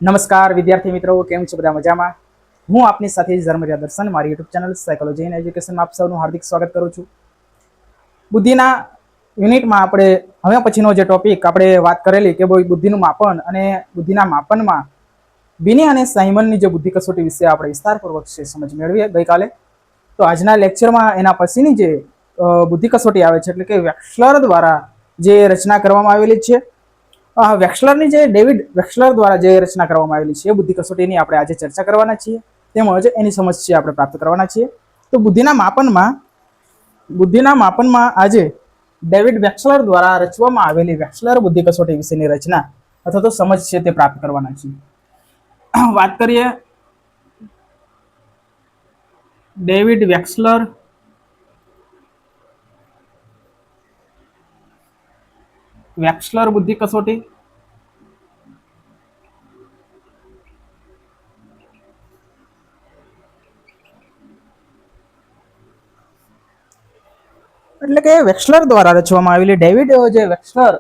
નમસ્કાર વિદ્યાર્થી મિત્રો, કેમ છો? બધા મજામાં? હું આપની સાથે ઝરમરિયા દર્શન, મારી યુટ્યુબ ચેનલ સાયકોલોજી એન્ડ એજ્યુકેશનમાં આપ સૌનું હાર્દિક સ્વાગત કરું છું. બુદ્ધિના યુનિટમાં આપણે હવે પછીનો જે ટોપિક આપણે વાત કરેલી કે ભાઈ બુદ્ધિનું માપન અને બુદ્ધિના માપનમાં બિની અને સાયમનની જે બુદ્ધિ કસોટી વિશે આપણે વિસ્તારપૂર્વક સમજ મેળવીએ ગઈકાલે. તો આજના લેક્ચરમાં એના પછીની જે બુદ્ધિ કસોટી આવે છે એટલે કે વેક્સલર દ્વારા જે રચના કરવામાં આવેલી છે, વેક્સલરની જે ડેવિડ વેક્સલર દ્વારા જે રચના કરવામાં આવેલી છે બુદ્ધિ કસોટીની આપણે આજે ચર્ચા કરવાના છીએ, તેમજ એની સમજ આપણે પ્રાપ્ત કરવાના છીએ. તો બુદ્ધિના માપનમાં આજે ડેવિડ વેક્સલર દ્વારા રચવામાં આવેલી વેક્સલર બુદ્ધિ કસોટી વિશેની રચના અથવા તો સમજ છે તે પ્રાપ્ત કરવાના છીએ. વાત કરીએ ડેવિડ વેક્સલર બુદ્ધિ કસોટી. એટલે કે વેક્સલર દ્વારા રચવામાં આવેલી ડેવિડ જે વેક્સલર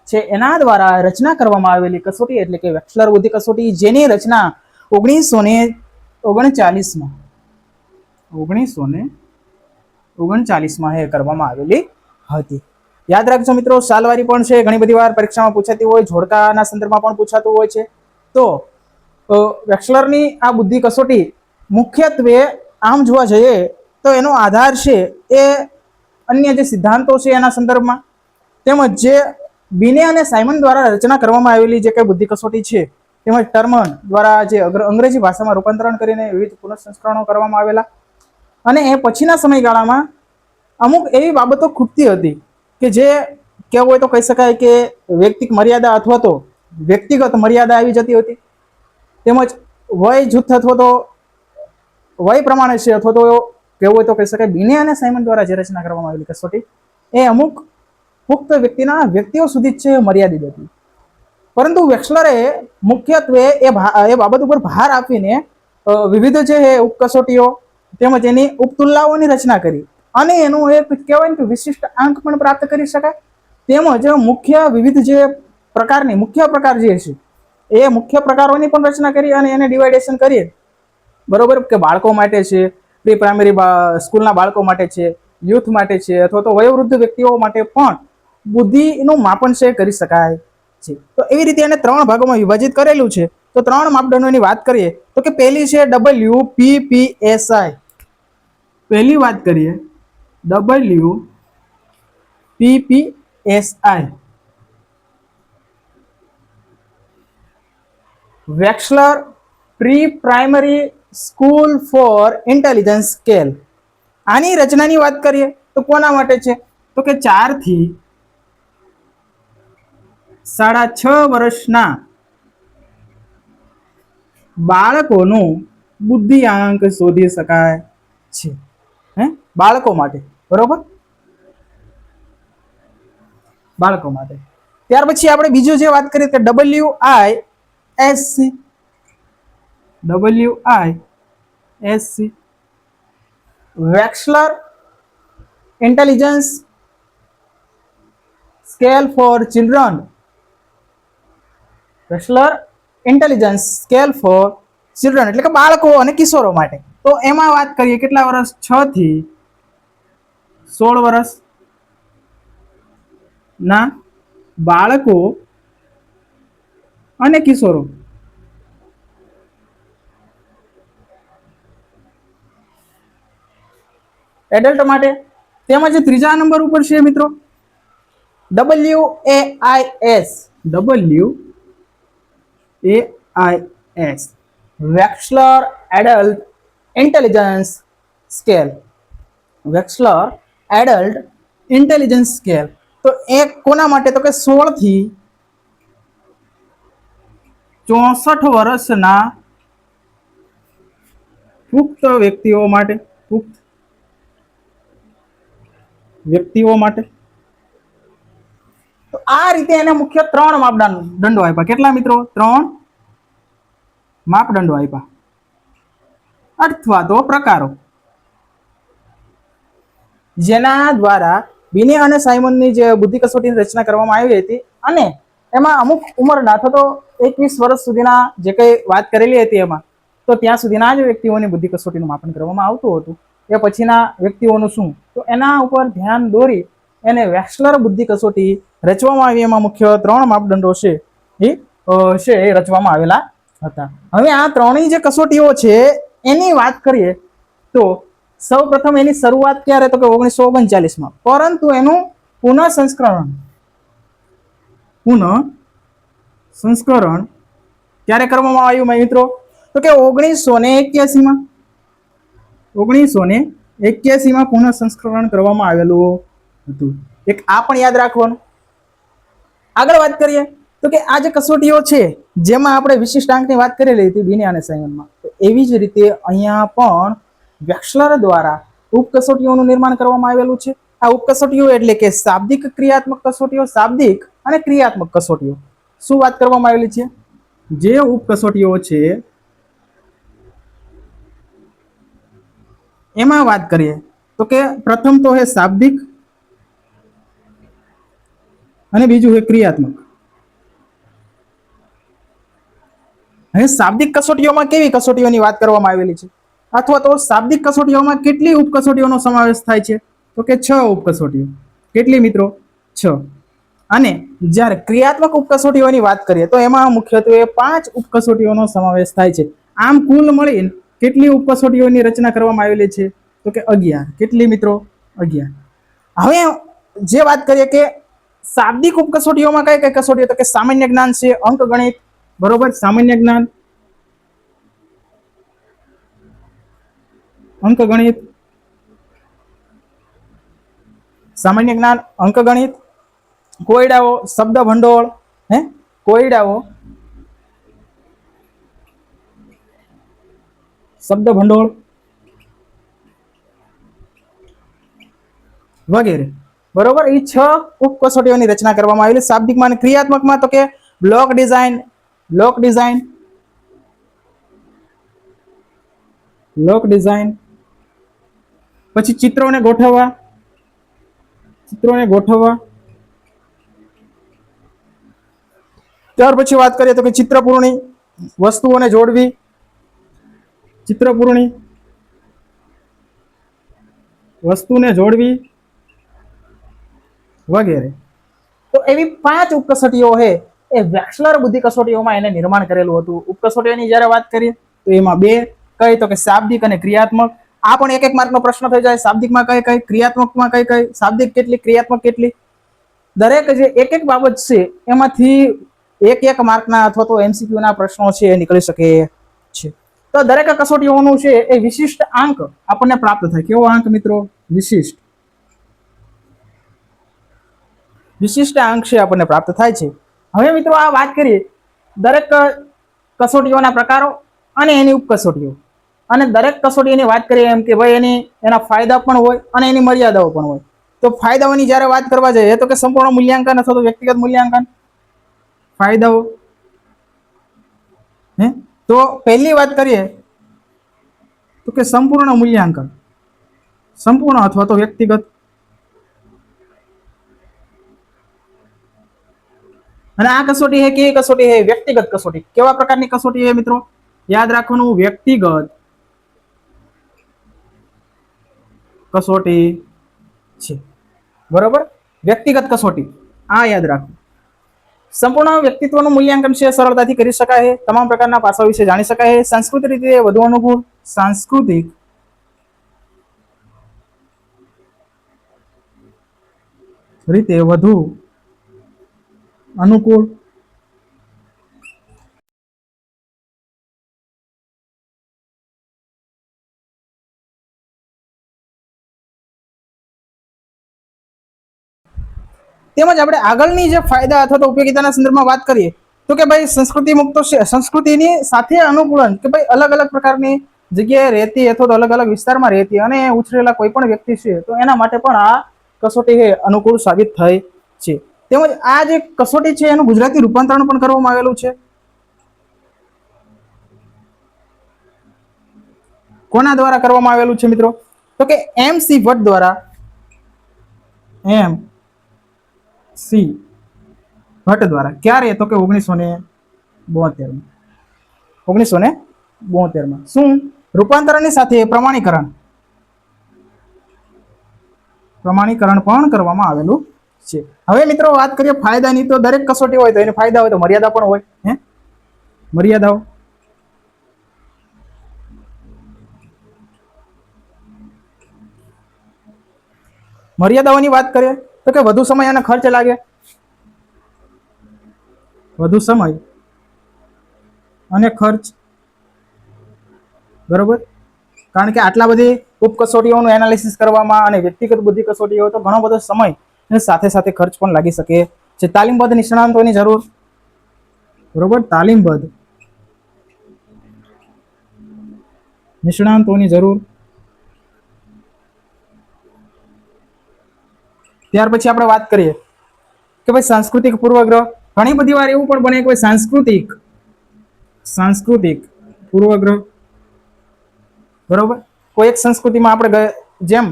છે એના દ્વારા રચના કરવામાં આવેલી કસોટી એટલે કે વેક્સલર બુદ્ધિ કસોટી, જેની રચના 1939માં કરવામાં આવેલી હતી. યાદ રાખજો મિત્રો, સાલવારી પણ છે, ઘણી બધી વાર પરીક્ષામાં પૂછાતી હોય, જોડકાના સંદર્ભમાં પણ પૂછાતું હોય છે. તો વેક્સલરની આ બુદ્ધિ કસોટી મુખ્યત્વે આમ જોવા જઈએ તો એનો આધાર છે એ અન્ય જે સિદ્ધાંતો છે એના સંદર્ભમાં, તેમજ જે બિને અને સાયમન દ્વારા રચના કરવામાં આવેલી જે કઈ બુદ્ધિ કસોટી છે, તેમજ ટર્મન દ્વારા જે અંગ્રેજી ભાષામાં રૂપાંતરણ કરીને વિવિધ પુનઃસંસ્કરણો કરવામાં આવેલા. અને એ પછીના સમયગાળામાં અમુક એવી બાબતો ખૂટતી હતી કે જે કેવું હોય તો કહી શકાય કે વ્યક્તિગત મર્યાદા અથવા તો વ્યક્તિગત મર્યાદા આવી જતી હતી. તેમજ વય જૂથ અથવા તો વય પ્રમાણે છે અથવા તો કેવું હોય તો કહી શકાય બિને અને સાયમન દ્વારા જે રચના કરવામાં આવેલી કસોટી એ અમુક પુખ્ત વ્યક્તિઓ સુધી જ છે મર્યાદિત હતી. પરંતુ વેક્સલરે મુખ્યત્વે એ બાબત ઉપર ભાર આપીને વિવિધ જે ઉપકસોટીઓ તેમજ એની ઉપતુલનાઓની રચના કરી અને એનું એક કહેવાય ને કે વિશિષ્ટ આંક પણ પ્રાપ્ત કરી શકાય. તેમજ વિવિધ જે મુખ્ય પ્રકાર જે છે એ મુખ્ય પ્રકારોની પણ રચના કરી અને એને ડિવાઇડેશન કરીએ, બરોબર, કે બાળકો માટે છે, પ્રી પ્રાઇમરી સ્કૂલના બાળકો માટે છે, યુથ માટે છે, અથવા તો વયોવૃદ્ધ વ્યક્તિઓ માટે પણ બુદ્ધિનું માપન છે કરી શકાય છે. તો એવી રીતે એને 3 ભાગોમાં વિભાજિત કરેલું છે. તો 3 માપદંડોની વાત કરીએ તો કે પહેલી છે WPPSI. પહેલી વાત કરીએ WPPSI, Wechsler pre primary school for intelligence scale. આની રચનાની વાત કરીએ તો કોના માટે છે તો કે 4 થી 6.5 વર્ષના બાળકોનું બુદ્ધિઆંક શોધી શકાય છે. બાળકો માટે, બરોબર, બાળકો માટે. ત્યાર પછી આપણે બીજું જે વાત કરીએ કે WISC, Wechsler intelligence scale for children. Wechsler intelligence scale for children એટલે કે બાળકો અને કિશોરો માટે. તો એમાં વાત કરીએ કેટલા વર્ષ? 6 થી 16 વર્ષ ના બાળકો અને કિશોરો. એડલ્ટ માટે. તેમજ ત્રીજા નંબર ઉપર છે મિત્રો WAIS, Wechsler adult intelligence scale. Wechsler adult intelligence scale. તો એ કોના માટે તો કે 16 થી 64 વર્ષના પુખ્ત વ્યક્તિઓ માટે. તો આ રીતે એને મુખ્ય 3 માપદંડો આપ્યા. કેટલા મિત્રો? 3 માપદંડો આપ્યા અથવા તો પ્રકારો, જેના દ્વારા બિને અને સાયમનની જે બુદ્ધિ કસોટીની રચના કરવામાં આવી હતી અને એમાં અમુક ઉંમરના અથવા તો 21 વર્ષ સુધીના જે કંઈ વાત કરેલી હતી એમાં, તો ત્યાં સુધીના જ વ્યક્તિઓની બુદ્ધિ કસોટીનું માપન કરવામાં આવતું હતું. એ પછીના વ્યક્તિઓનું શું, તો એના ઉપર ધ્યાન દોરી એને વેક્સલર બુદ્ધિ કસોટી રચવામાં આવી. એમાં મુખ્ય 3 માપદંડો છે એ રચવામાં આવેલા હતા. હવે આ ત્રણેય જે કસોટીઓ છે એની વાત કરીએ તો સૌ પ્રથમ એની શરૂઆત ક્યારે, તો કે 1939માં. પરંતુ એનું પુનઃ સંસ્કરણ ક્યારે કરવામાં આવ્યું મિત્રો, તો કે 1981માં. 1981માં પુનઃ સંસ્કરણ કરવામાં આવેલું હતું. એક આ પણ યાદ રાખવાનું. આગળ વાત કરીએ તો કે આ જે કસોટીઓ છે જેમાં આપણે વિશિષ્ટાંકની વાત કરેલી હતી બિને અને સાયમનમાં, તો એવી જ રીતે અહીંયા પણ વેક્સલર દ્વારા ઉપકસોટીઓનું નિર્માણ કરવામાં આવેલું છે. આ ઉપકસોટીઓ એટલે કે શાબ્દિક ક્રિયાત્મક કસોટીઓ, શાબ્દિક અને ક્રિયાત્મક કસોટીઓ. શું વાત કરવામાં આવેલી છે? જે ઉપકસોટીઓ છે એમાં વાત કરીએ તો કે પ્રથમ તો હે શાબ્દિક અને બીજું છે ક્રિયાત્મક. હવે શાબ્દિક કસોટીઓમાં કેવી કસોટીઓની વાત કરવામાં આવેલી છે, અથવા તો શાબ્દિક કસોટીઓમાં કેટલી ઉપકસોટીઓનો સમાવેશ થાય છે, તો કે 6 ઉપકસોટીઓ. કેટલી મિત્રો? 6. અને જ્યારે ક્રિયાત્મક ઉપકસોટીઓની વાત કરીએ તો એમાં મુખ્યત્વે 5 ઉપકસોટીઓનો સમાવેશ થાય છે. આમ કુલ મળીને કેટલી ઉપકસોટીઓની રચના કરવામાં આવેલી છે, તો કે 11. કેટલી મિત્રો? 11. હવે જે વાત કરીએ કે શાબ્દિક ઉપકસોટીઓમાં કઈ કઈ કસોટીઓ, તો કે સામાન્ય જ્ઞાન છે, અંકગણિત, બરોબર, સામાન્ય જ્ઞાન, અંકગણિત, સામાન્ય જ્ઞાન, અંકગણિત, કોયડાઓ, શબ્દ ભંડોળ, કોયડાઓ, શબ્દ ભંડોળ વગેરે. બરોબર, એ 6 ઉપકસોટીઓની રચના કરવામાં આવેલી શાબ્દિકમાં. અને ક્રિયાત્મકમાં તો કે બ્લોક ડિઝાઇન, પછી ચિત્રોને ગોઠવવા, ત્યાર પછી વાત કરીએ તો કે ચિત્રપૂર્ણી, વસ્તુઓને જોડવી, વગેરે. તો એવી 5 ઉપકસોટીઓ છે એ વેક્સલર બુદ્ધિ કસોટીઓમાં એને નિર્માણ કરેલું હતું. ઉપકસોટીઓની જ્યારે વાત કરીએ તો એમાં 2 કઈ, તો કે શાબ્દિક અને ક્રિયાત્મક. આ પણ 1-1 માર્કનો પ્રશ્ન થઈ જાય. શાબ્દિકમાં કઈ કઈ, ક્રિયાત્મકમાં કઈ કઈ, શાબ્દિક કેટલી, ક્રિયાત્મક કેટલી. દરેક જે 1-1 બાબત છે એમાંથી 1-1 માર્કના અથવા તો MCQ ના પ્રશ્નો છે એ નીકળી શકે છે. તો દરેક કસોટીઓનું છે એ વિશિષ્ટ આંક આપણને પ્રાપ્ત થાય. કેવો આંક મિત્રો? વિશિષ્ટ આંક છે આપણને પ્રાપ્ત થાય છે. હવે મિત્રો આ વાત કરીએ દરેક કસોટીઓના પ્રકારો અને એની ઉપકસોટીઓ, અને દરેક કસોટીની વાત કરીએ એમ કે ભાઈ એના ફાયદા પણ હોય અને એની મર્યાદાઓ પણ હોય. તો ફાયદાઓની જ્યારે વાત કરવા જઈએ તો કે સંપૂર્ણ મૂલ્યાંકન અથવા તો વ્યક્તિગત મૂલ્યાંકન. ફાયદાઓ, તો પહેલી વાત કરીએ તો કે સંપૂર્ણ મૂલ્યાંકન, સંપૂર્ણ અથવા તો વ્યક્તિગત. અને આ કસોટી છે કેવી કસોટી છે? વ્યક્તિગત કસોટી. કેવા પ્રકારની કસોટી છે મિત્રો? યાદ રાખવાનું, વ્યક્તિગત કસોટી છે. બરોબર, વ્યક્તિગત કસોટી, આ યાદ રાખો. સંપૂર્ણ વ્યક્તિત્વનું મૂલ્યાંકન છે સરળતાથી કરી શકાય, તમામ પ્રકારના પાસાઓ વિશે જાણી શકાય, સાંસ્કૃતિક રીતે વધુ અનુકૂળ, સાંસ્કૃતિક રીતે વધુ અનુકૂળ, તેમજ આપણે આગળની જે ફાયદા અથવા તો ઉપયોગિતાના સંદર્ભમાં વાત કરીએ તો કે ભાઈ સંસ્કૃતિ મુક્ત સંસ્કૃતિની સાથે અનુકૂલન, કે ભાઈ અલગ અલગ પ્રકારની જગ્યાએ રહેતી અથવા તો અલગ અલગ વિસ્તારમાં રહેતી અને ઉછરેલા કોઈ પણ વ્યક્તિ છે તો એના માટે પણ આ કસોટી અનુકૂળ સાબિત થઈ છે. તેમજ આ જે કસોટી છે એનું ગુજરાતી રૂપાંતરણ પણ કરવામાં આવેલું છે. કોના દ્વારા કરવામાં આવેલું છે મિત્રો? તો કે MC ભટ્ટ દ્વારા, MC ભટ્ટ દ્વારા. ક્યારે? તો કે 1939 72 1972 શું રૂપાંતરણની સાથે પ્રમાણીકરણ પણ કરવામાં આવેલું છે। હવે મિત્રો વાત કરીએ ફાયદાની, તો દરેક કસોટી હોય તો એને ફાયદા હોય તો મર્યાદા પણ હોય। મર્યાદાઓ, મર્યાદાઓની વાત કરીએ તો કે વધુ સમય અને ખર્ચ લાગે, વધુ સમય અને ખર્ચ, બરોબર, કારણ કે આટલા બધી ઉપકસોટીઓનું એનાલિસિસ કરવામાં અને વ્યક્તિગત બુદ્ધિ કસોટી હોય તો ઘણો બધો સમય અને સાથે સાથે ખર્ચ પણ લાગી શકે છે। તાલીમબદ્ધ નિષ્ણાંતોની જરૂર, બરોબર, તાલીમબદ્ધ નિષ્ણાંતોની જરૂર। ત્યાર પછી આપણે વાત કરીએ કે ભાઈ સાંસ્કૃતિક પૂર્વગ્રહ। ઘણી બધી વાર એવું પણ બને કે ભાઈ સાંસ્કૃતિક પૂર્વગ્રહ, બરોબર, કોઈ એક સંસ્કૃતિમાં આપણે જેમ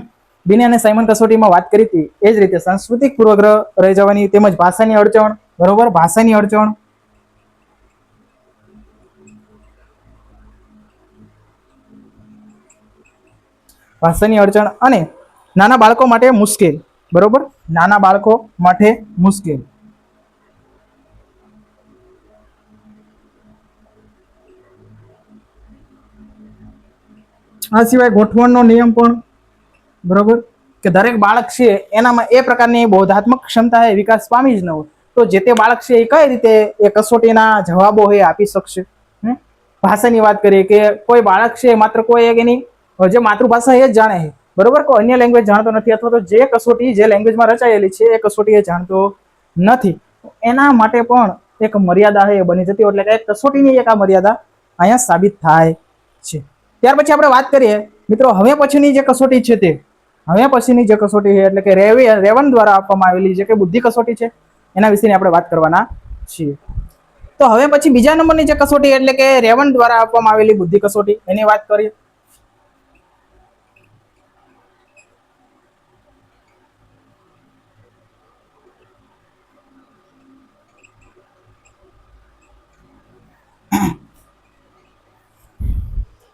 બિને અને સાયમન કસોટીમાં વાત કરી હતી એ જ રીતે સાંસ્કૃતિક પૂર્વગ્રહ રહી જવાની, તેમજ ભાષાની અડચણ, બરોબર, ભાષાની અડચણ, અને નાના બાળકો માટે મુશ્કેલ, બરોબર, નાના બાળકો માટે મુશ્કેલ। આ સિવાય ગોઠવણનો નિયમ પણ, બરોબર, કે દરેક બાળક છે એનામાં એ પ્રકારની બોધાત્મક ક્ષમતા એ વિકાસ પામી જ ન હોય તો જે તે બાળક છે એ કઈ રીતે એ કસોટીના જવાબો એ આપી શકશે। ભાષાની વાત કરીએ કે કોઈ બાળક છે માત્ર કોઈ એક એની જે માતૃભાષા એ જ જાણે છે, બરોબર, કોઈ અન્ય લેંગ્વેજ જાણતો નથી, અથવા તો જે કસોટી જે લેંગ્વેજમાં રચાયેલી છે એ કસોટી એ જાણતો નથી, એના માટે પણ એક મર્યાદા એ બની જતી, એટલે કે કસોટીની એક આ મર્યાદા અહીંયા સાબિત થાય છે। ત્યાર પછી આપણે વાત કરીએ મિત્રો હવે પછીની જે કસોટી છે તે એટલે કે રેવન દ્વારા આપવામાં આવેલી જે કે બુદ્ધિ કસોટી છે એના વિશેની આપણે વાત કરવાના છીએ। તો હવે પછી બીજા નંબરની જે કસોટી એટલે કે રેવન દ્વારા આપવામાં આવેલી બુદ્ધિ કસોટી એની વાત કરીએ।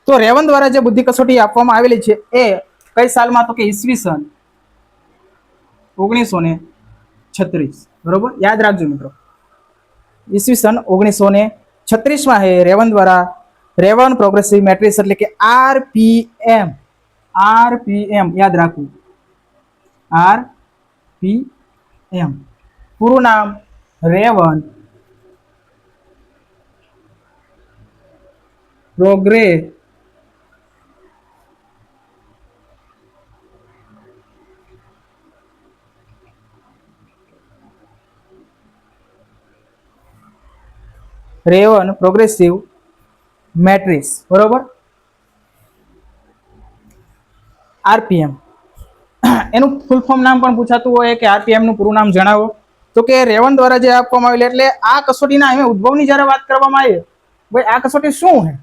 તો રેવન દ્વારા જે બુદ્ધિ કસોટી આપવામાં આવેલી છે એ કઈ સાલમાં, તો કે ઈસવીસન 1936, બરોબર, યાદ રાખજો મિત્રો, ઈસવીસન 1936 હે રેવન દ્વારા રેવન પ્રોગ્રેસિવ મેટ્રિક્સ એટલે કે આરપીએમ યાદ રાખવું, આરપીએમ પૂરું નામ રેવન પ્રોગ્રેસિવ મેટ્રિક્સ, બરોબર, આરપીએમ એનું ફૂલ ફોર્મ નામ પણ પૂછાતું હોય કે આરપીએમ નું પૂરું નામ જણાવો, તો કે રેવન દ્વારા જે આપવામાં આવેલી, એટલે આ કસોટીના અમે ઉદ્ભવની જ્યારે વાત કરવામાં આવી ભાઈ આ કસોટી શું છે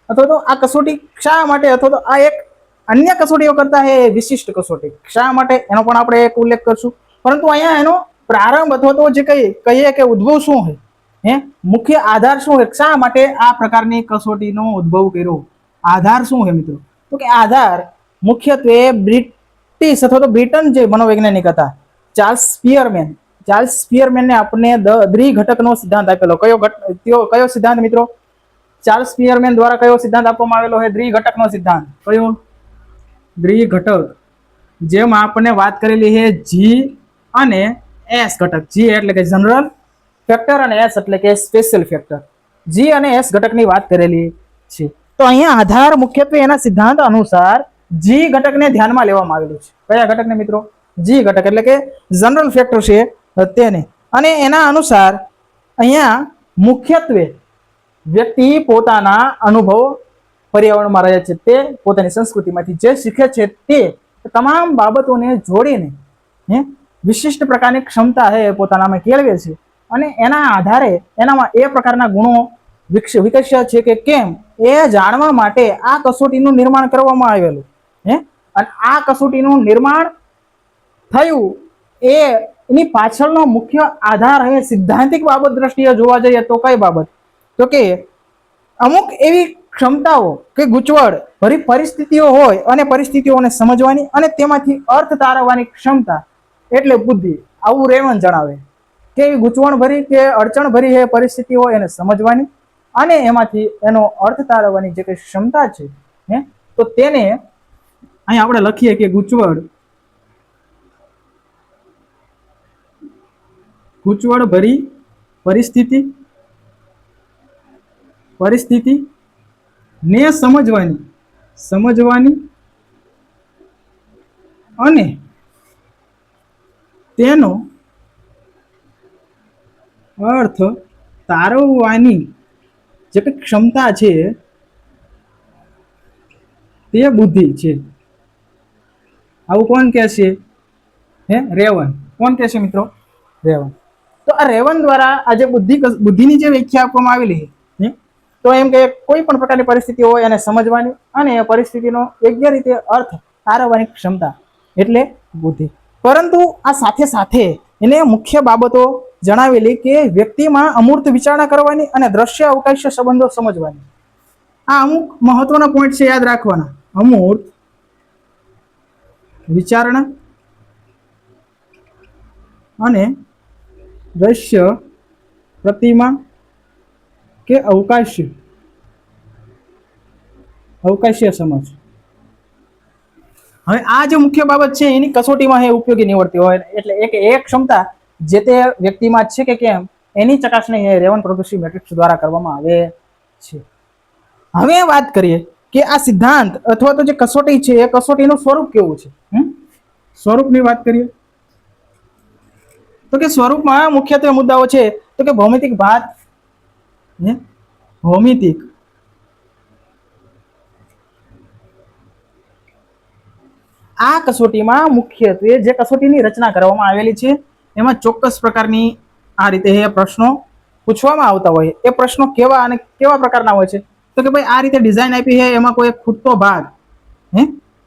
અથવા તો આ કસોટી શા માટે, અથવા તો આ એક અન્ય કસોટીઓ કરતા એ વિશિષ્ટ કસોટી શા માટે એનો પણ આપણે એક ઉલ્લેખ કરશું, પરંતુ અહીંયા એનો પ્રારંભ અથવા તો જે કહીએ કે ઉદ્ભવ શું છે, મુખ્ય આધાર શું છે, શા માટે આ પ્રકારની કસોટીનો ઉદ્ભવ કર્યો, આધાર શું છે મિત્રો, તો કે આધાર મુખ્યત્વે બ્રિટિશ અથવા તો બ્રિટન જે મનોવૈજ્ઞાનિક હતા ચાર્લ્સ સ્પિયરમેનને આપણને દ્વિઘટકનો સિદ્ધાંત આપેલો। કયો સિદ્ધાંત મિત્રો? ચાર્લ્સ સ્પિયરમેન દ્વારા કયો સિદ્ધાંત આપવામાં આવેલો છે? દ્વિઘટકનો સિદ્ધાંત। કયો? દ્વિઘટક, જેમાં આપણને વાત કરેલી છે જી અને એસ ઘટક, જી એટલે કે જનરલ ફેક્ટર અને એસ એટલે કે સ્પેશિયલ ફેક્ટર, જી અને એસ ઘટકની વાત કરેલી છે। તો અહીંયા આધાર મુખ્યત્વે એના સિદ્ધાંત અનુસાર જી ઘટકને ધ્યાનમાં લેવામાં આવેલું છે। કયા ઘટકને મિત્રો? જી ઘટક એટલે કે જનરલ ફેક્ટર છે તેને, અને એના અનુસાર અહીંયા મુખ્યત્વે વ્યક્તિ પોતાના અનુભવ પર્યાવરણમાં રહે છે, તે પોતાની સંસ્કૃતિમાંથી જે શીખે છે તે તમામ બાબતોને જોડીને વિશિષ્ટ પ્રકારની ક્ષમતા છે પોતાનામાં કેળવે છે, અને એના આધારે એનામાં એ પ્રકારના ગુણો વિકસ્યા છે કે કેમ એ જાણવા માટે આ કસોટીનું નિર્માણ કરવામાં આવેલું અને આ કસોટીનું નિર્માણ થયું એની પાછળનો મુખ્ય આધાર એ સિદ્ધાંતિક બાબત દ્રષ્ટિએ જોવા જઈએ તો કઈ બાબત? તો કે અમુક એવી ક્ષમતાઓ કે ગૂંચવણ ભરી પરિસ્થિતિઓ હોય અને પરિસ્થિતિઓને સમજવાની અને તેમાંથી અર્થ તારવવાની ક્ષમતા એટલે બુદ્ધિ. આવું રેવન જણાવે કે એવી ગૂંચવણ ભરી કે અડચણ ભરી એ પરિસ્થિતિ હોય એને સમજવાની અને એમાંથી એનો અર્થ તારવવાની જે કઈ ક્ષમતા છે તો તેને અહીં આપણે લખીએ કે ગૂંચવણ ભરી પરિસ્થિતિ ને સમજવાની અને તેનો અર્થ તારવવાની જે કઈ ક્ષમતા છે તે બુદ્ધિ છે. આવું કોણ કહે છે? રેવન. કોણ કહે છે મિત્રો? રેવન. તો આ રેવન દ્વારા આ જે બુદ્ધિની જે વ્યાખ્યા આપવામાં આવેલી છે તો એમ કે કોઈ પણ પ્રકારની પરિસ્થિતિ હોય એને સમજવાની અને એ પરિસ્થિતિનો યોગ્ય રીતે અર્થ તારવવાની ક્ષમતા એટલે બુદ્ધિ. પરંતુ આ સાથે સાથે એને મુખ્ય બાબતો જણાવેલી કે વ્યક્તિમાં અમૂર્ત વિચારણા કરવાની અને દ્રશ્ય અવકાશીય સંબંધો સમજવાની. આ અમુક મહત્વના પોઈન્ટ છે, યાદ રાખવાના. અમૂર્ત વિચારણા અને દ્રશ્ય પ્રતિમા કે અવકાશીય સમજ. હવે આ જે મુખ્ય બાબત છે એની કસોટીમાં એ ઉપયોગી નીવડતી હોય એટલે એક ક્ષમતા જે તે વ્યક્તિમાં છે કે કેમ એની ચકાસણી એ રેવન પ્રોગ્રેસિવ મેટ્રિક્સ દ્વારા કરવામાં આવે છે. હવે વાત કરીએ કે આ સિદ્ધાંત અથવા તો જે કસોટી છે એ કસોટીનું સ્વરૂપ કેવું છે. સ્વરૂપની વાત કરીએ તો કે સ્વરૂપમાં મુખ્યત્વે મુદ્દાઓ છે તો કે ભૌમિતિક આ કસોટીમાં મુખ્યત્વે જે કસોટીની રચના કરવામાં આવેલી છે એમાં ચોક્કસ પ્રકારની આ રીતે પ્રશ્નો પૂછવામાં આવતા હોય. એ પ્રશ્નો કેવા અને કેવા પ્રકારના હોય છે તો કે ભાઈ આ રીતે ડિઝાઇન આપી છે એમાં કોઈ ખૂટતો ભાગ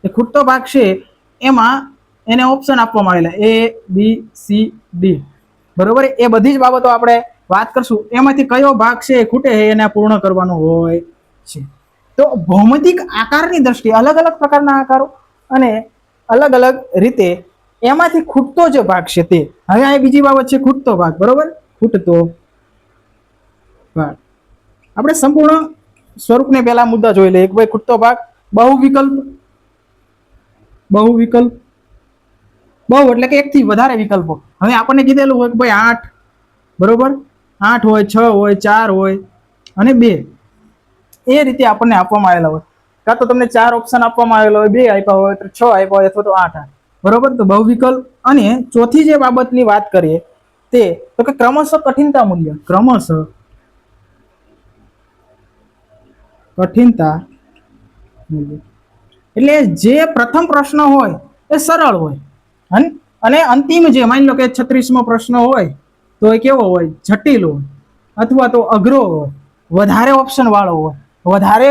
એ ખૂટતો ભાગ છે એમાં એને ઓપ્શન આપવામાં આવેલા ABCD બરોબર. એ બધી જ બાબતો આપણે વાત કરશું. એમાંથી કયો ભાગ છે એ ખૂટે છે એને પૂર્ણ કરવાનો હોય છે. તો ભૌમિતિક આકારની દ્રષ્ટિએ અલગ અલગ પ્રકારના આકારો અને અલગ અલગ રીતે એમાંથી ખૂટતો જે ભાગ છે તે. હવે આ બીજી બાબત છે ખૂટતો ભાગ બરોબર. ખૂટતો ભાગ આપણે સંપૂર્ણ સ્વરૂપને પહેલા મુદ્દા જોઈ લઈએ. ભાઈ ખૂટતો ભાગ બહુ એટલે કે એકથી વધારે વિકલ્પો. હવે આપણને કીધેલું હોય કે ભાઈ 8 બરોબર, 8 હોય, 6 હોય, 4 હોય અને 2 એ રીતે આપણને આપવામાં આવેલા હોય. કાં તો તમને 4 ઓપ્શન આપવામાં આવેલા હોય, 2 આપ્યા હોય, 6 આપ્યા હોય અથવા તો 8 બરોબર. તો બહુવિકલ્પ. અને ચોથી જે બાબતની વાત કરીએ તે તો કે ક્રમશઃ કઠિનતા મૂલ્ય. એટલે જે પ્રથમ પ્રશ્ન હોય એ સરળ હોય અને અંતિમ જે માની લો કે 36મો પ્રશ્ન હોય તો એ કેવો હોય? જટિલ હોય અથવા તો અઘરો હોય, વધારે ઓપ્શન વાળો હોય, વધારે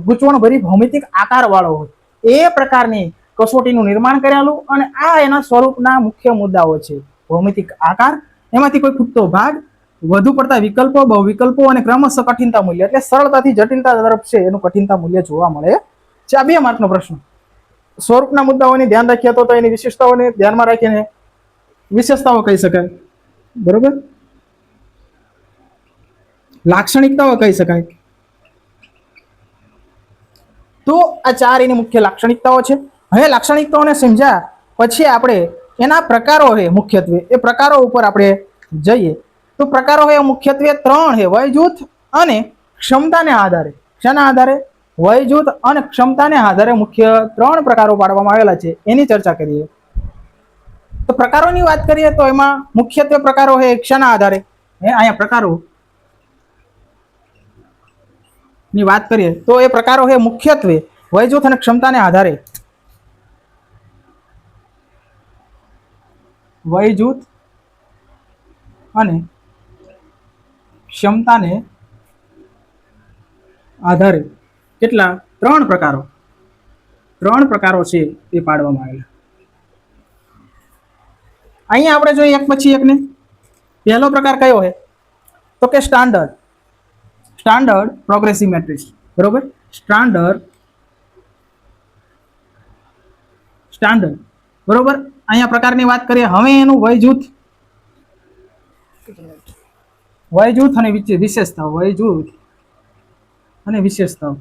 ગૂંચવણ ભરી ભૌમિતિક આકાર વાળો હોય. એ પ્રકારની કસોટીનું નિર્માણ કરેલું અને આ એના સ્વરૂપના મુખ્ય મુદ્દાઓ છે. ભૌમિતિક આકાર, એમાંથી કોઈ ખૂટતો ભાગ, વધુ પડતા વિકલ્પો, બહુવિકલ્પો અને ક્રમશઃ કઠિનતા મૂલ્ય. એટલે સરળતાથી જટિલતા તરફ છે એનું કઠિનતા મૂલ્ય જોવા મળે છે. આ 2 માર્કનો પ્રશ્ન. સ્વરૂપના મુદ્દાઓને ધ્યાન રાખીએ તો એની વિશેષતાઓને ધ્યાનમાં રાખીને વિશેષતાઓ કહી શકાય બરોબર. લાક્ષણિકતાઓ કહી શકાય. તો આ 4 એની મુખ્ય લાક્ષણિકતાઓ છે. હવે લાક્ષણિકતાઓને સમજ્યા પછી આપણે એના પ્રકારો છે મુખ્યત્વે એ પ્રકારો ઉપર આપણે જઈએ તો પ્રકારો છે મુખ્યત્વે 3 છે. વય જૂથ અને ક્ષમતાને આધારે. શાના આધારે? વય જૂથ અને ક્ષમતાને આધારે મુખ્ય 3 પ્રકારો પાડવામાં આવેલા છે. એની ચર્ચા કરીએ. તો પ્રકારોની વાત કરીએ તો એમાં મુખ્યત્વે પ્રકારો છે શાના આધારે? અહીંયા પ્રકારો ની વાત કરીએ તો એ પ્રકારો છે મુખ્યત્વે વય જૂથ અને ક્ષમતાને આધારે. વય જૂથ અને ક્ષમતાને આધારે કેટલા? 3 પ્રકારો છે એ પાડવામાં આવેલા. અહીંયા આપણે જોઈએ એક પછી એકને. પહેલો પ્રકાર કયો છે તો કે સ્ટાન્ડર્ડ. સ્ટાન્ડર્ડ પ્રોગ્રેસિવ મેટ્રિક્સ, બરોબર. સ્ટાન્ડર્ડ બરોબર. અહીંયા પ્રકારની વાત કરીએ. હવે એનું વય જૂથ અને વિશેષતાઓ. વય જૂથ અને વિશેષતાઓ.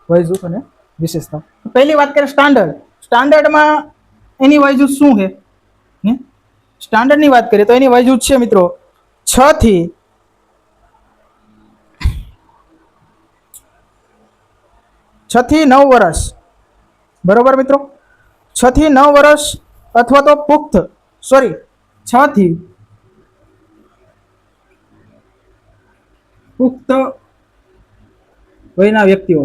વય જૂથ અને વિશેષતાઓ. પહેલી વાત કરીએ સ્ટાન્ડર્ડ. સ્ટાન્ડર્ડમાં એની વય જૂથ શું છે? સ્ટાન્ડર્ડની વાત કરીએ તો એની વય જૂથ છે મિત્રો 6 થી 9 વર્ષ, બરોબર મિત્રો. 6 થી 9 વર્ષ અથવા તો પુખ્ત 6 થી પુખ્ત વયના વ્યક્તિઓ.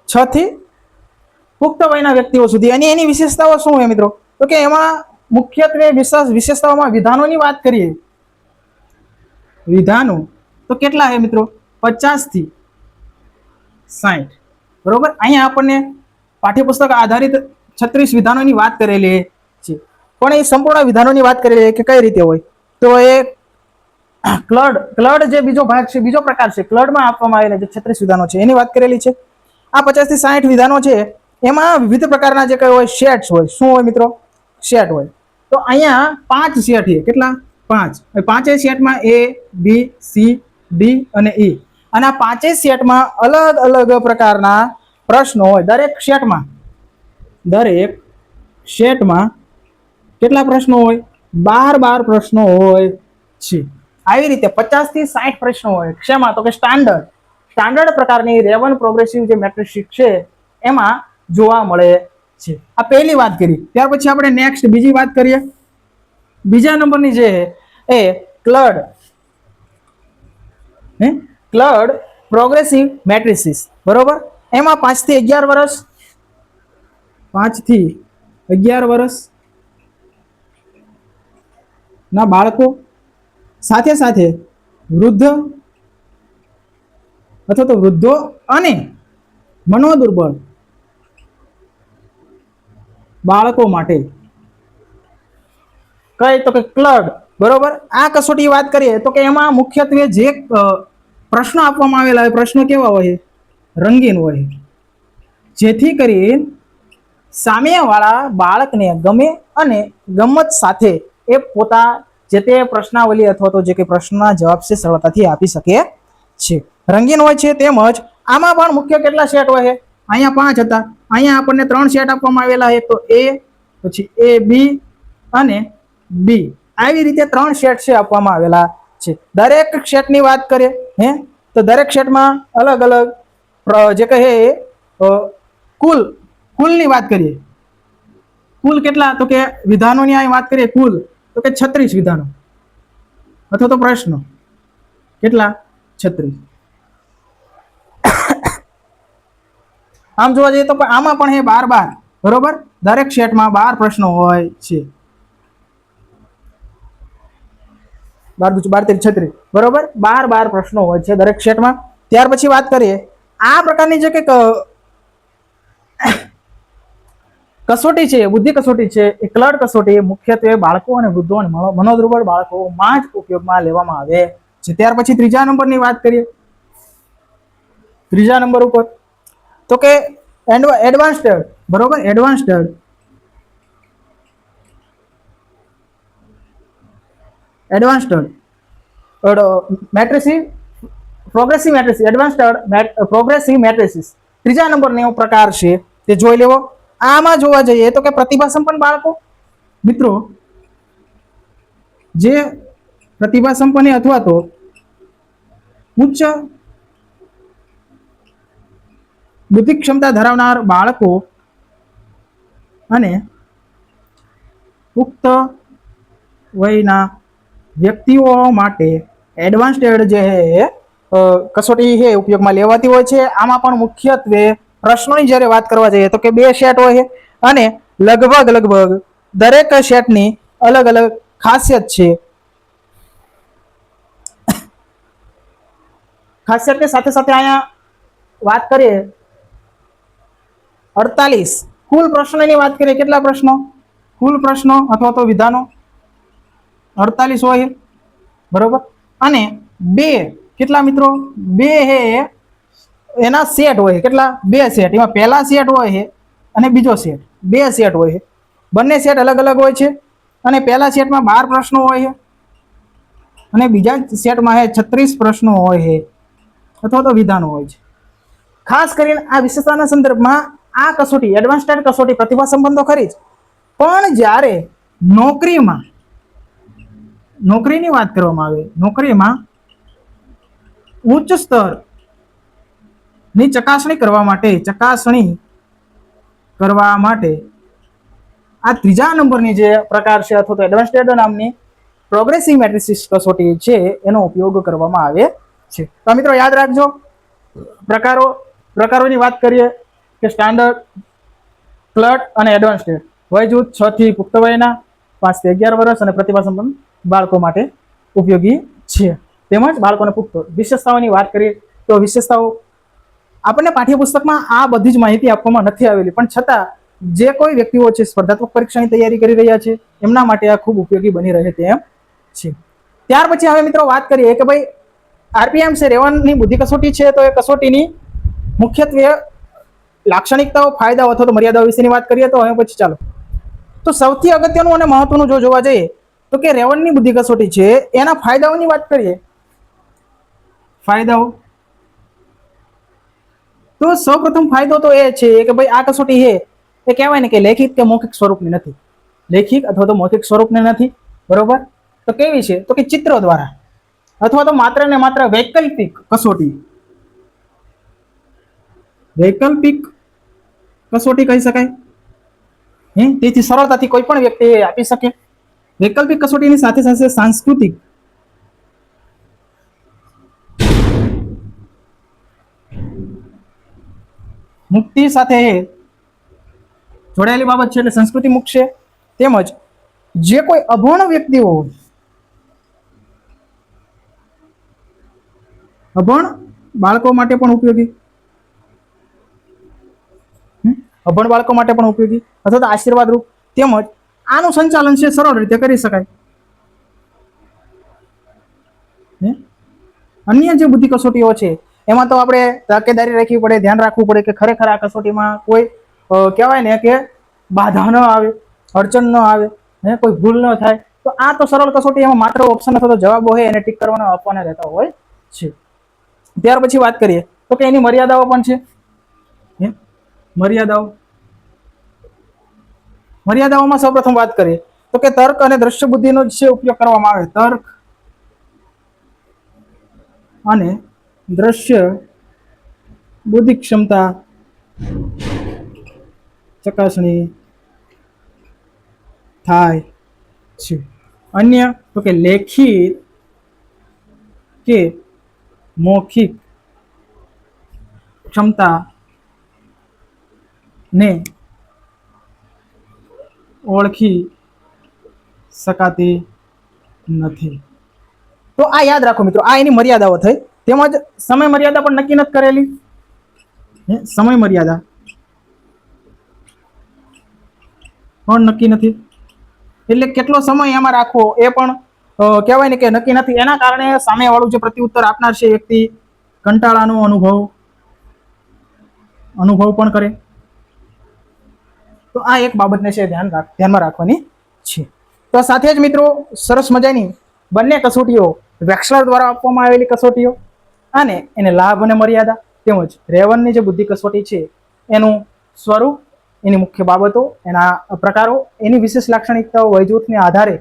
6 થી પુખ્ત વયના વ્યક્તિઓ સુધી. અને એની વિશેષતાઓ શું છે મિત્રો? તો કે એમાં મુખ્યત્વે વિશેષતાઓમાં વિધાનોની વાત કરીએ. વિધાનો તો કેટલા છે મિત્રો? 50 થી 60, બરોબર. અહીંયા આપણને પાઠ્યપુસ્તક આધારિત 36 વિધાનોની વાત કરેલી છે, પણ એ સંપૂર્ણ વિધાનોની વાત કરેલી કે કઈ રીતે હોય. તો એ ક્લડ જે બીજો ભાગ છે, બીજો પ્રકાર છે, ક્લડમાં આપવામાં આવેલા જે 36 વિધાનો છે એની વાત કરેલી છે. આ 50 થી 60 વિધાનો છે એમાં વિવિધ પ્રકારના જે કઈ હોય સેટ્સ હોય. શું હોય મિત્રો? સેટ હોય. તો અહીંયા 5 સેટ છે. કેટલા? 5. પાંચેય સેટમાં A, B, C, D અને E. અને આ પાંચેય સેટમાં અલગ અલગ પ્રકારના પ્રશ્નો હોય. દરેક સેટમાં કેટલા પ્રશ્નો હોય? 12 પ્રશ્નો હોય છે. આવી રીતે 50 થી 60 પ્રશ્નો હોય. શેમાં? તો કે સ્ટાન્ડર્ડ પ્રકારની રેવન પ્રોગ્રેસિવ જે મેટ્રિક્સ છે એમાં જોવા મળે છે. આ પહેલી વાત કરી. ત્યાર પછી આપણે નેક્સ્ટ બીજી વાત કરીએ. બીજા નંબરની જે એ ક્લડ પ્રોગ્રેસિવ મેટ્રિસીસ, બરોબર. એમાં 5 થી 11 વર્ષ, 5 થી 11 વર્ષ ના બાળકો, સાથે સાથે વૃદ્ધ અથવા તો વૃદ્ધો અને મનોદુર્બળ બાળકો માટે કઈ? તો કે ક્લડ, બરોબર. આ કસોટી વાત કરીએ તો કે એમાં મુખ્યત્વે જે પ્રશ્નો આપવામાં આવેલા હોય, પ્રશ્નો કેવા હોય? રંગીન હોય, જેથી કરી સામેવાળા બાળકને ગમે અને ગમત સાથે એ પોતા જે તે પ્રશ્નાવલી અથવા તો જે કે પ્રશ્નના જવાબ છે સરળતાથી આપી શકે છે. રંગીન હોય છે. તેમજ આમાં પણ મુખ્ય કેટલા સેટ હોય છે? અહીંયા 5 હતા. અહીંયા આપણને 3 સેટ આપવામાં આવેલા છે. તો A, પછી A, B અને B. આવી રીતે 3 સેટ છે આપવામાં આવેલા છે. દરેક સેટની વાત કરીએ તો દરેક સેટમાં અલગ અલગ જે કહે કુલની વાત કરીએ. કુલ કેટલા? તો કે વિધાનોની અહીં વાત કરીએ કુલ તો કે 36 વિધાનો અથવા તો પ્રશ્નો. કેટલા? 36. આમ જોવા જઈએ તો આમાં પણ 12, બરોબર. દરેક સેટમાં 12 પ્રશ્નો હોય છે. 12 × 2 = 36, બરોબર. 12 પ્રશ્નો હોય છે દરેક સેટમાં. ત્યાર પછી વાત કરીએ આ પ્રકારની જે કંઈક કસોટી છે, બુદ્ધિ કસોટી છે, એ ક્લડ કસોટી મુખ્યત્વે બાળકો અને વૃદ્ધો અને મનોદુર્બળ બાળકોમાં જ ઉપયોગમાં લેવામાં આવે છે. ત્યાર પછી ત્રીજા નંબરની વાત કરીએ. ત્રીજા નંબર ઉપર તો કે એડવાન્સ્ડ, બરોબર. Advanced matrices, progressive matrices, advanced progressive matrices. ત્રીજા નંબરનો પ્રકાર છે તે જોઈ લેવો. આમાં જોવા જઈએ તો કે પ્રતિભા સંપન્ન બાળકો, મિત્રો જે પ્રતિભા સંપન્ન અથવા તો ઉચ્ચ બુદ્ધિ ક્ષમતા ધરાવનાર બાળકો અને પુખ્ત વયના વ્યક્તિઓ માટે એડવાન્સ્ડ જે કસોટી છે ઉપયોગમાં લેવાતી હોય છે. આમાં પણ મુખ્યત્વે પ્રશ્નોની જ્યારે વાત કરવા જઈએ તો કે 2 સેટ હોય છે અને લગભગ દરેક સેટની અલગ અલગ ખાસિયત છે. ખાસિયતની સાથે સાથે અહીંયા વાત કરીએ 48 કુલ પ્રશ્નોની વાત કરીએ. કેટલા પ્રશ્નો? કુલ પ્રશ્નો અથવા તો વિધાનો 48 હોય બરોબર, અને બે કેટલા મિત્રો, બે હે એના સેટ હોય, કેટલા, બે સેટ, એમાં પહેલા સેટ હોય છે અને બીજો સેટ, બે સેટ હોય છે, બંને સેટ અલગ અલગ હોય છે, અને પહેલા સેટમાં 12 પ્રશ્નો હોય છે અને બીજા સેટમાં 36 પ્રશ્નો હોય છે અથવા તો વિધાનો હોય છે. ખાસ કરીને આ વિશેષતાના સંદર્ભમાં આ કસોટી એડવાન્સ સ્ટેટ કસોટી પ્રતિભા સંબંધો ખરી જ, પણ જ્યારે નોકરીની વાત કરવામાં આવે, નોકરીમાં ઉચ્ચ સ્તરની ચકાસણી કરવા માટે આ ત્રીજા નંબરની જે પ્રકાર છે અથવા તો એડવાન્સ સ્ટેટ નામની પ્રોગ્રેસિવ મેટ્રિસિસ કસોટી છે એનો ઉપયોગ કરવામાં આવે છે. તો મિત્રો યાદ રાખજો, પ્રકારોની વાત કરીએ કે સ્ટાન્ડર્ડ, ક્લટ અને એડવાન્સ સ્ટેટ. વય જૂથ 6 થી પુખ્ત વયના, 5 થી 11 વર્ષ અને પ્રતિભા સંપન્ન બાળકો માટે ઉપયોગી છે. તેમજ બાળકોને પુખ્ત. વિશેષતાઓની વાત કરીએ તો વિશેષતાઓ આપણને પાઠ્યપુસ્તકમાં આ બધી જ માહિતી આપવામાં નથી આવેલી, પણ છતાં જે કોઈ વ્યક્તિઓ છે સ્પર્ધાત્મક પરીક્ષાની તૈયારી કરી રહ્યા છે એમના માટે આ ખૂબ ઉપયોગી બની રહે તેમ છે. ત્યાર પછી હવે મિત્રો વાત કરીએ કે ભાઈ આરપીએમ છે, રેવનની બુદ્ધિ કસોટી છે, તો એ કસોટીની મુખ્યત્વે લાક્ષણિકતાઓ, ફાયદાઓ અથવા તો મર્યાદાઓ વિશેની વાત કરીએ તો હવે પછી ચાલો, તો સૌથી અગત્યનું અને મહત્વનું જો જોવા જઈએ તો કે રેવનની બુદ્ધિ કસોટી છે એના ફાયદાઓની વાત કરીએ. ફાયદાઓ તો સૌપ્રથમ ફાયદો તો એ છે કે ભાઈ આ કસોટી છે એ કહેવાય ને કે લેખિત કે મૌખિક સ્વરૂપની નથી, લેખિત અથવા તો મૌખિક સ્વરૂપની નથી બરોબર. તો કેવી છે તો કે ચિત્ર દ્વારા અથવા તો માત્ર ને માત્ર વૈકલ્પિક કસોટી, વૈકલ્પિક કસોટી કહી શકાય. તેથી સરળતાથી કોઈ પણ વ્યક્તિ આપી શકે. વૈકલ્પિક કસોટીની સાથે સાથે સાંસ્કૃતિક મુક્તિ સાથે જોડાયેલી બાબત છે એટલે સંસ્કૃતિ મુક્ત છે. તેમજ જે કોઈ અભણ વ્યક્તિઓ, અભણ બાળકો માટે પણ ઉપયોગી, અભણ બાળકો માટે પણ ઉપયોગી અથવા તો આશીર્વાદરૂપ. તેમજ આનું સંચાલન છે સરળ રીતે કરી શકાય. અન્ય જે બુદ્ધિ કસોટીઓ છે એમાં તો આપણે તકેદારી રાખવી પડે, ધ્યાન રાખવું પડે કે ખરેખર આ કસોટીમાં કોઈ કહેવાય ને કે બાધા ન આવે, અડચણ ન આવે, કોઈ ભૂલ ન થાય. તો આ તો સરળ કસોટી, એમાં માત્ર ઓપ્શન અથવા તો જવાબો હોય એને ટીક કરવાના આપવાના રહેતા હોય છે. ત્યાર પછી વાત કરીએ તો કે એની મર્યાદાઓ પણ છે. મર્યાદાઓમાં સૌપ્રથમ વાત કરીએ તો કે તર્ક અને દ્રશ્ય બુદ્ધિનો જે ઉપયોગ કરવામાં આવે, તર્ક અને દ્રશ્ય બુદ્ધિ ક્ષમતા ચકાસણી થાય છે. અન્ય તો કે લેખિત કે મૌખિક ક્ષમતા ને ઓળખી શકાતી નથી. તો આ યાદ રાખો મિત્રો, આ એની મર્યાદાઓ થઈ. તેમજ સમય મર્યાદા પણ નક્કી નથી કરેલી, સમય મર્યાદા પણ નક્કી નથી, એટલે કેટલો સમય એમાં રાખવો એ પણ કહેવાય ને કે નક્કી નથી. એના કારણે સામેવાળું જે પ્રત્યુત્તર આપનાર છે વ્યક્તિ કંટાળાનો અનુભવ પણ કરે. તો આ એક બાબતને છે ધ્યાનમાં રાખવાની છે. તો સાથે જ મિત્રો સરસ મજાની બંને કસોટીઓ વેક્સલર દ્વારા આપવામાં આવેલી કસોટીઓ અને એને લાભ અને મર્યાદા, તેમજ રેવનની જે બુદ્ધિ કસોટી છે એનું સ્વરૂપ, એની મુખ્ય બાબતો, એના પ્રકારો, એની વિશેષ લાક્ષણિકતાઓ વયજૂથને આધારે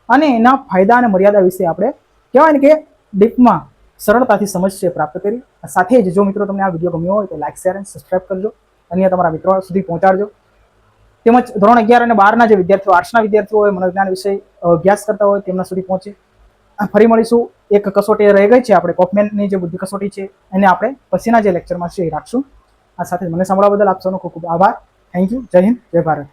અને એના ફાયદા અને મર્યાદા વિશે આપણે કહેવાય ને કે ડીપમાં સરળતાથી સમજ પ્રાપ્ત કરી. સાથે જ જો મિત્રો તમને આ વિડીયો ગમ્યો હોય તો લાઈક, શેર અને સબસ્ક્રાઈબ કરજો, અન્ય તમારા મિત્રો સુધી પહોંચાડજો. તેમજ ધોરણ 11 અને 12ના જે વિદ્યાર્થીઓ, આર્ટ્સના વિદ્યાર્થીઓ હોય, મનોવિજ્ઞાન વિષય અભ્યાસ કરતા હોય તેમના સુધી પહોંચે. ફરી મળીશું. એક કસોટી રહી ગઈ છે આપણે કોફમેનની જે બુદ્ધિ કસોટી છે એને આપણે પછીના જે લેક્ચરમાં છે એ રાખશું. આ સાથે મને સાંભળવા બદલ આપ સૌનો ખૂબ ખૂબ આભાર. Thank you. જય હિન્દ, જય ભારત.